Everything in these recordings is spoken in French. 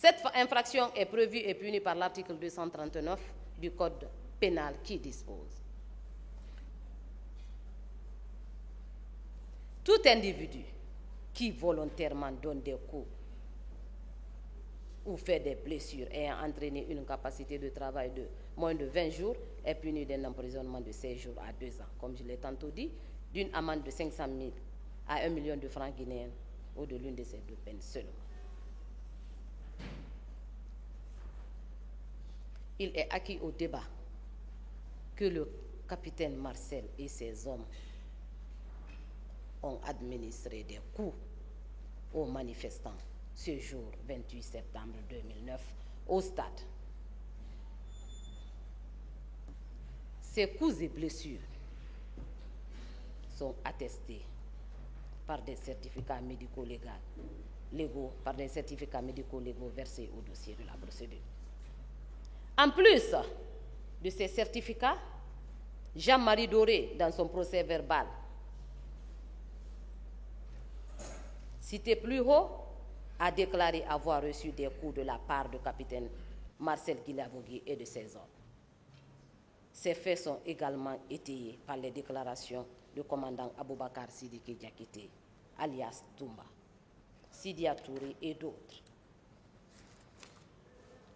Cette infraction est prévue et punie par l'article 239 du Code pénal qui dispose: tout individu qui volontairement donne des coups ou fait des blessures ayant entraîné une capacité de travail de moins de 20 jours est puni d'un emprisonnement de 16 jours à 2 ans, comme je l'ai tantôt dit, d'une amende de 500 000 à 1 million de francs guinéens ou de l'une de ces deux peines seulement. Il est acquis au débat que le capitaine Marcel et ses hommes ont administré des coups aux manifestants ce jour 28 septembre 2009 au stade. Ces coups et blessures sont attestés par des certificats médico-légaux, versés au dossier de la procédure. En plus de ces certificats, Jean-Marie Doré, dans son procès verbal, cité plus haut, a déclaré avoir reçu des coups de la part du capitaine Marcel Guilavogui et de ses hommes. Ces faits sont également étayés par les déclarations du commandant Aboubakar Sidiki Diakité, alias Toumba, Sidia Touré et d'autres.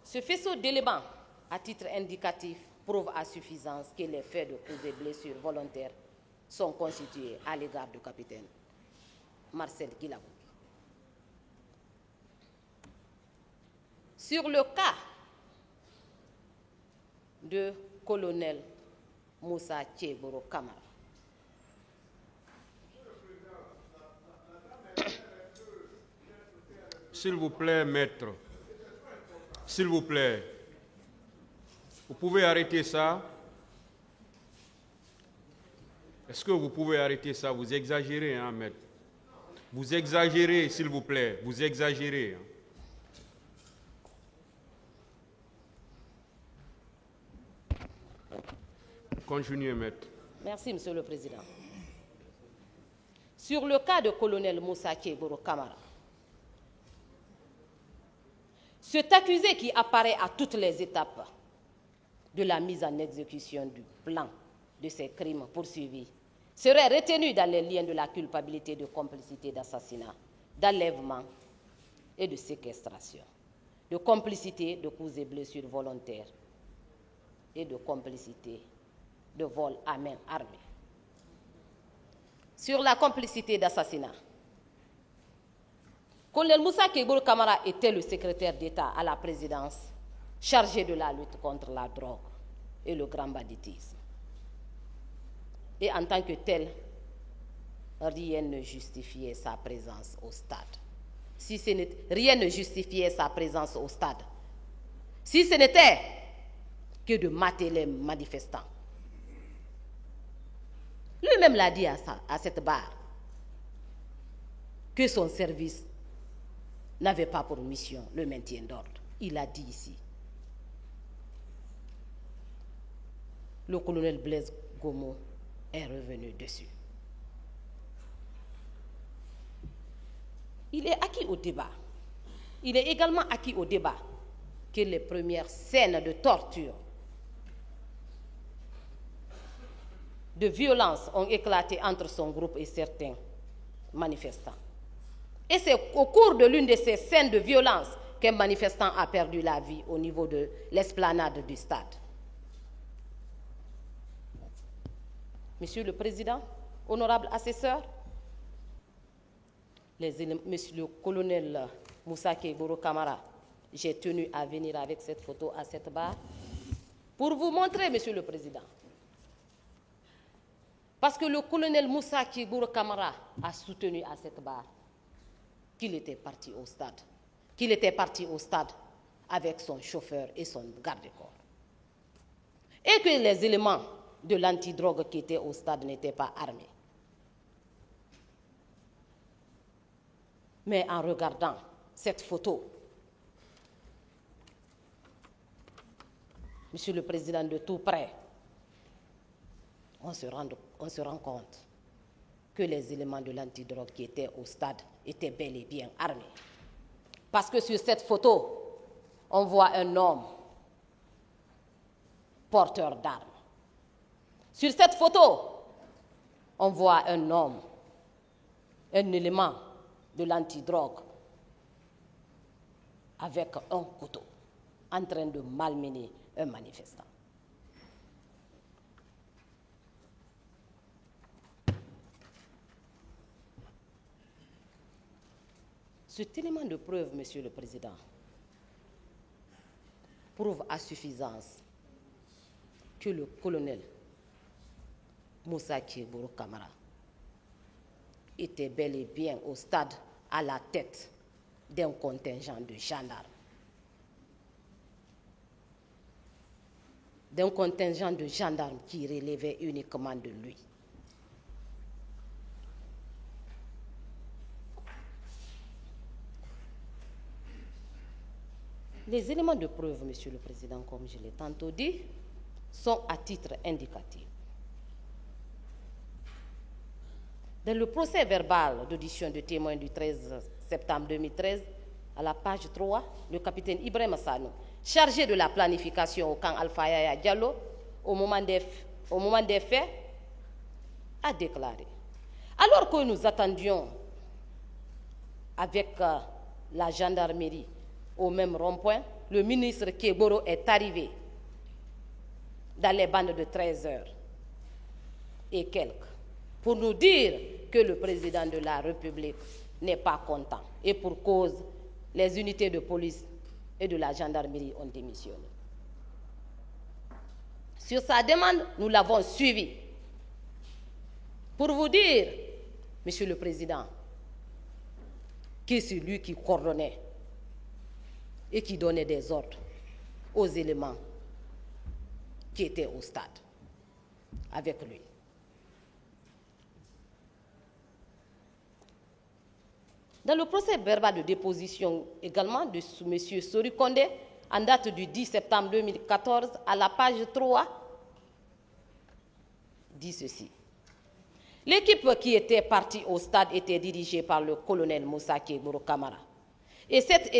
Ce faisceau d'éléments, à titre indicatif, prouve à suffisance que les faits de coups et blessures volontaires sont constitués à l'égard du capitaine Marcel Guilavogui. Sur le cas de colonel Moussa Tchéboro Kamara, s'il vous plaît, maître, s'il vous plaît, vous pouvez arrêter ça? Est-ce que vous pouvez arrêter ça? Vous exagérez, hein, maître? Vous exagérez, s'il vous plaît, vous exagérez. Hein. Continuez, maître. Merci, Monsieur le Président. Sur le cas de colonel Moussa Tchéboro Kamara, cet accusé qui apparaît à toutes les étapes de la mise en exécution du plan de ces crimes poursuivis serait retenu dans les liens de la culpabilité de complicité d'assassinat, d'enlèvement et de séquestration, de complicité de coups et blessures volontaires et de complicité de vol à main armée. Sur la complicité d'assassinat, colonel Moussa Tchéboro Kamara était le secrétaire d'État à la présidence chargé de la lutte contre la drogue et le grand banditisme. Et en tant que tel, rien ne justifiait sa présence au stade. Rien ne justifiait sa présence au stade. Si ce n'était que de mater les manifestants. Lui-même l'a dit à cette barre que son service n'avait pas pour mission le maintien d'ordre. Il a dit ici. Le colonel Blaise Gomo est revenu dessus. Il est acquis au débat. Il est également acquis au débat que les premières scènes de torture, de violence ont éclaté entre son groupe et certains manifestants. Et c'est au cours de l'une de ces scènes de violence qu'un manifestant a perdu la vie au niveau de l'esplanade du stade. Monsieur le Président, honorable assesseur, Monsieur le colonel Moussa Tchéboro Kamara, j'ai tenu à venir avec cette photo à cette barre pour vous montrer, Monsieur le Président, parce que le colonel Moussa Tchéboro Kamara a soutenu à cette barre qu'il était parti au stade avec son chauffeur et son garde-corps. Et que les éléments de l'antidrogue qui étaient au stade n'étaient pas armés. Mais en regardant cette photo, Monsieur le Président, de tout près, on se rend compte que les éléments de l'antidrogue qui étaient au stade étaient bel et bien armés. Parce que sur cette photo, on voit un homme porteur d'armes. Sur cette photo, on voit un homme, un élément de l'antidrogue, avec un couteau, en train de malmener un manifestant. Cet élément de preuve, Monsieur le Président, prouve à suffisance que le colonel Moussa Kébourou Kamara était bel et bien au stade à la tête d'un contingent de gendarmes. D'un contingent de gendarmes qui relevait uniquement de lui. Les éléments de preuve, Monsieur le Président, comme je l'ai tantôt dit, sont à titre indicatif. Dans le procès verbal d'audition de témoins du 13 septembre 2013, à la page 3, le capitaine Ibrahima Sano, chargé de la planification au camp Alpha Yaya Diallo, au moment des faits, a déclaré: alors que nous attendions avec la gendarmerie au même rond-point, le ministre Kéboro est arrivé dans les bandes de 13 heures et quelques pour nous dire que le président de la République n'est pas content. Et pour cause, les unités de police et de la gendarmerie ont démissionné. Sur sa demande, nous l'avons suivi. Pour vous dire, Monsieur le Président, que c'est lui qui coordonnait et qui donnait des ordres aux éléments qui étaient au stade avec lui. Dans le procès verbal de déposition également de M. Sori Kondé, en date du 10 septembre 2014, à la page 3, dit ceci. L'équipe qui était partie au stade était dirigée par le colonel Moussa Kébourou Kamara. Et cette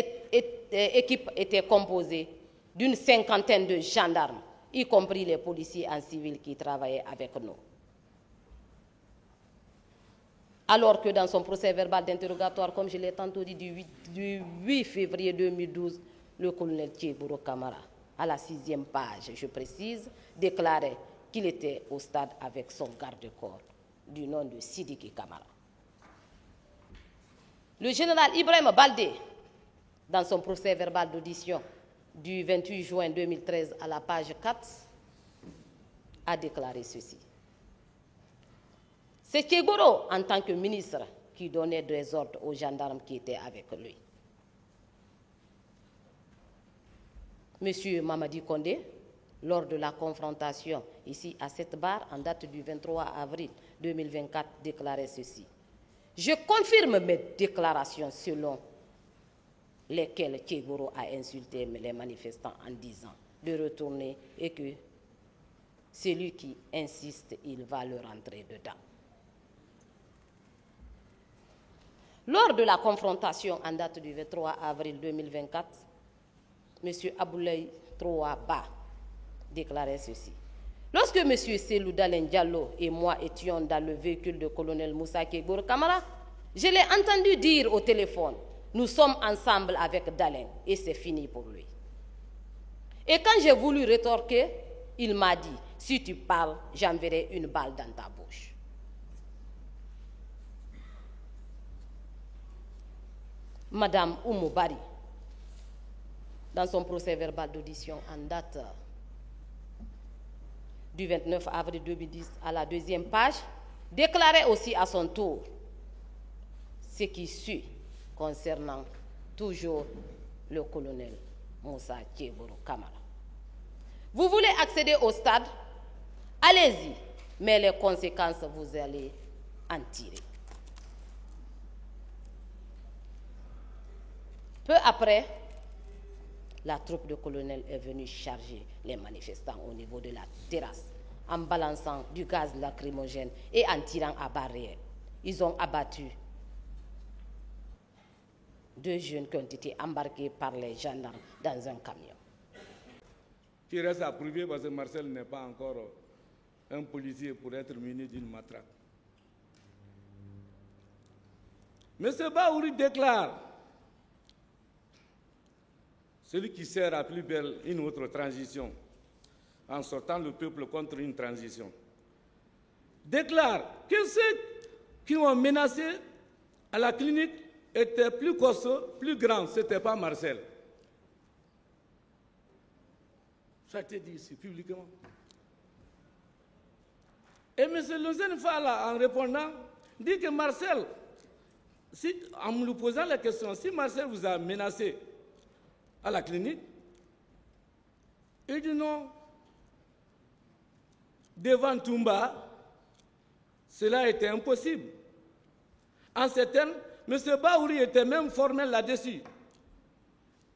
équipe était composée d'une 50aine de gendarmes, y compris les policiers en civil qui travaillaient avec nous. Alors que dans son procès verbal d'interrogatoire, comme je l'ai tantôt dit, du 8 février 2012, le colonel Kébourou Kamara, à la 6e page, je précise, déclarait qu'il était au stade avec son garde-corps du nom de Sidiki Kamara. Le général Ibrahima Baldé, dans son procès verbal d'audition du 28 juin 2013 à la page 4, a déclaré ceci. C'est Kéboro, en tant que ministre, qui donnait des ordres aux gendarmes qui étaient avec lui. Monsieur Mamadi Kondé, lors de la confrontation ici à cette barre, en date du 23 avril 2024, déclarait ceci. Je confirme mes déclarations selon lesquelles Kéboro a insulté les manifestants en disant de retourner et que celui qui insiste, il va le rentrer dedans. Lors de la confrontation en date du 23 avril 2024, M. Aboulaye Trouaba déclarait ceci. Lorsque M. Selou Dalen Diallo et moi étions dans le véhicule de colonel Moussa Kébourou Kamara, je l'ai entendu dire au téléphone, nous sommes ensemble avec Dalen et c'est fini pour lui. Et quand j'ai voulu rétorquer, il m'a dit, si tu parles, j'enverrai une balle dans ta bouche. Madame Oumou Bari, dans son procès verbal d'audition en date du 29 avril 2010 à la 2e page, déclarait aussi à son tour ce qui suit concernant toujours le colonel Moussa Kébourou Kamara. Vous voulez accéder au stade? Allez-y, mais les conséquences, vous allez en tirer. Peu après, la troupe de colonel est venue charger les manifestants au niveau de la terrasse en balançant du gaz lacrymogène et en tirant à barrière. Ils ont abattu 2 jeunes qui ont été embarqués par les gendarmes dans un camion. Qui reste à prouver parce que Marcel n'est pas encore un policier pour être muni d'une matraque. M. Bahouri déclare, celui qui sert à plus belle une autre transition, en sortant le peuple contre une transition, déclare que ceux qui ont menacé à la clinique étaient plus costauds, plus grands, ce n'était pas Marcel. Ça a été dit ici, publiquement. Et M. Lozen Fala, en répondant, dit que Marcel, en me posant la question, si Marcel vous a menacé à la clinique, il dit non. Devant Toumba, cela était impossible. En ces termes, M. Bahouri était même formel là-dessus.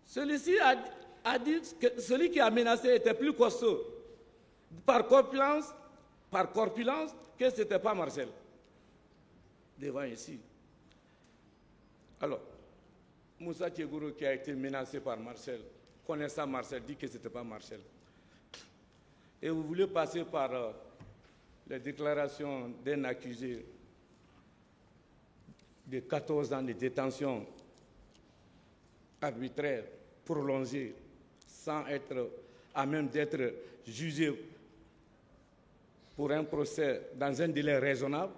Celui-ci a dit que celui qui a menacé était plus costaud par corpulence que ce n'était pas Marcel. Devant ici. Alors, Moussa Tchegourou qui a été menacé par Marcel, connaissant Marcel, dit que ce n'était pas Marcel. Et vous voulez passer par les déclarations d'un accusé de 14 ans de détention arbitraire, prolongée, sans être à même d'être jugé pour un procès dans un délai raisonnable.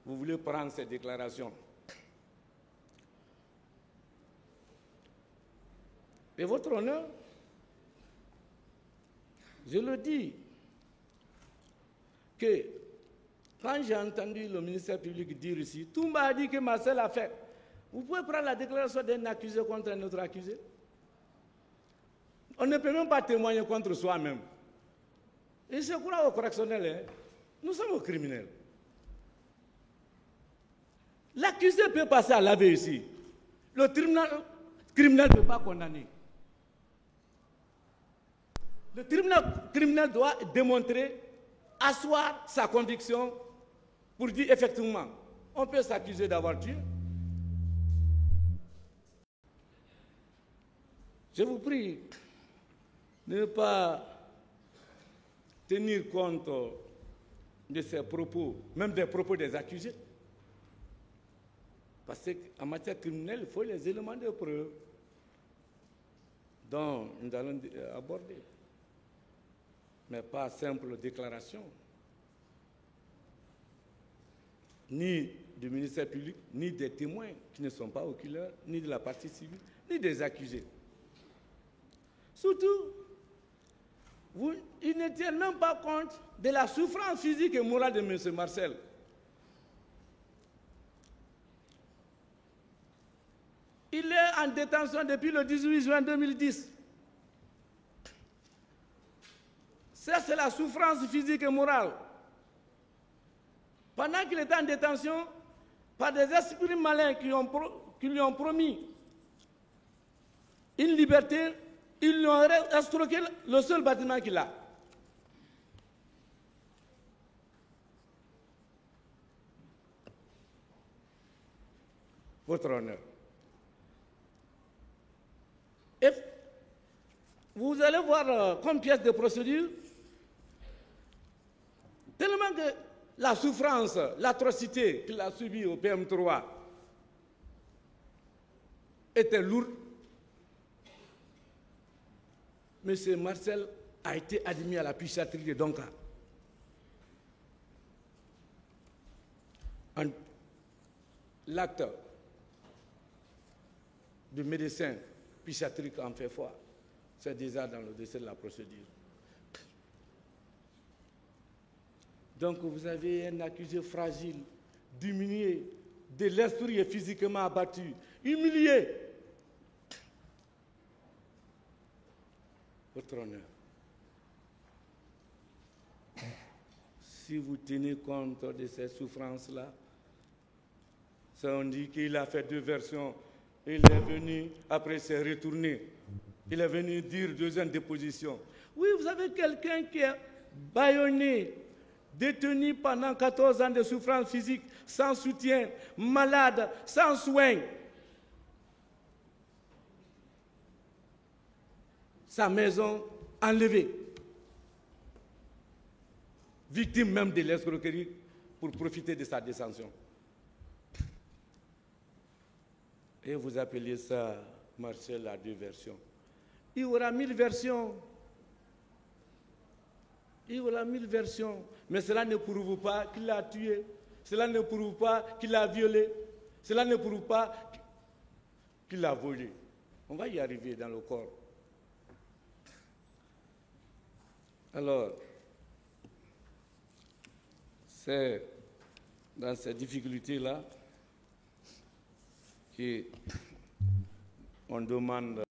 Vous voulez prendre ces déclarations. Et votre honneur, je le dis, que quand j'ai entendu le ministère public dire ici, Toumba a dit que Marcel a fait. Vous pouvez prendre la déclaration d'un accusé contre un autre accusé? On ne peut même pas témoigner contre soi-même. Et je crois au correctionnel, hein? Nous sommes aux criminels. L'accusé peut passer à l'AV ici. Le tribunal criminel ne peut pas condamner. Le tribunal criminel doit démontrer, asseoir sa conviction pour dire effectivement, on peut s'accuser d'avoir tué. Je vous prie de ne pas tenir compte de ces propos, même des propos des accusés. Parce qu'en matière criminelle, il faut les éléments de preuve dont nous allons aborder. Mais pas simple déclaration, ni du ministère public, ni des témoins qui ne sont pas oculaires, ni de la partie civile, ni des accusés. Surtout, ils ne tiennent même pas compte de la souffrance physique et morale de M. Marcel. Il est en détention depuis le 18 juin 2010. Ça, c'est la souffrance physique et morale. Pendant qu'il était en détention, par des esprits malins qui lui ont promis une liberté, ils lui ont escroqué le seul bâtiment qu'il a. Votre honneur. Et vous allez voir comme pièce de procédure, tellement que la souffrance, l'atrocité qu'il a subie au PM3 était lourde, M. Marcel a été admis à la psychiatrie de Donka. L'acte du médecin psychiatrique en fait foi. C'est déjà dans le dossier de la procédure. Donc vous avez un accusé fragile, diminué, de l'esprit et physiquement abattu, humilié. Votre honneur, si vous tenez compte de ces souffrances-là, ça on dit qu'il a fait 2 versions. Il est venu, après s'est retourné. Il est venu dire 2e déposition. Oui, vous avez quelqu'un qui est bâillonné, détenu pendant 14 ans de souffrance physique, sans soutien, malade, sans soins. sa maison enlevée, victime même de l'escroquerie pour profiter de sa descension. Et vous appelez ça Marcel à deux versions. Il y aura 1000 versions. Il y aura 1000 versions. Mais cela ne prouve pas qu'il l'a tué. Cela ne prouve pas qu'il l'a violé. Cela ne prouve pas qu'il l'a volé. On va y arriver dans le corps. Alors, c'est dans ces difficultés-là qu'on demande